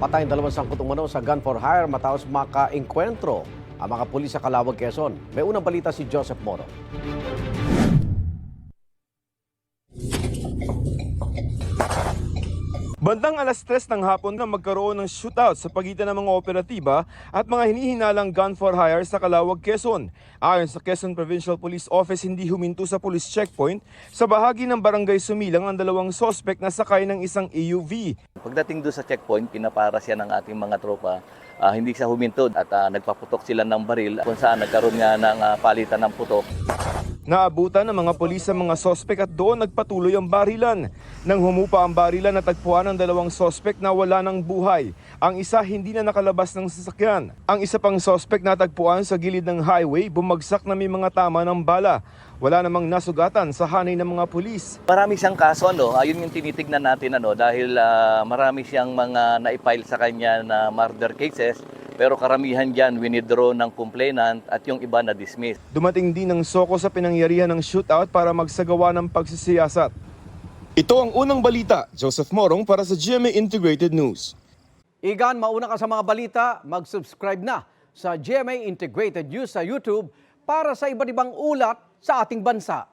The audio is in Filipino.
Patay ang 2 sangkot umano sa gun for hire matapos makaengkwentro ang mga pulis sa Calauag, Quezon. May unang balita si Joseph Moro. Bandang alas 3 ng hapon na magkaroon ng shootout sa pagitan ng mga operatiba at mga hinihinalang gun for hire sa Calauag, Quezon. Ayon sa Quezon Provincial Police Office, hindi huminto sa police checkpoint sa bahagi ng barangay Sumilang ang 2 sospek na sakay ng isang AUV. Pagdating doon sa checkpoint, pinapara siya ng ating mga tropa. Hindi siya huminto at nagpaputok sila ng baril kung saan nagkaroon nga ng palitan ng putok. Naabutan ng mga polis ang mga sospek at doon nagpatuloy ang barilan. Nang humupa ang barilan, natagpuan ang 2 sospek na wala ng buhay. Ang isa hindi na nakalabas ng sasakyan. Ang isa pang sospek natagpuan sa gilid ng highway, bumagsak na may mga tama ng bala. Wala namang nasugatan sa hanay ng mga pulis. Marami siyang kaso, ayun yung tinitignan natin dahil marami siyang mga naipile sa kanya na murder cases. Pero karamihan dyan, winidraw ng complainant at yung iba na-dismiss. Dumating din ng soko sa pinangyarihan ng shootout para magsagawa ng pagsisiyasat. Ito ang unang balita. Joseph Morong para sa GMA Integrated News. Igan, mauna ka sa mga balita, mag-subscribe na sa GMA Integrated News sa YouTube para sa iba't ibang ulat sa ating bansa.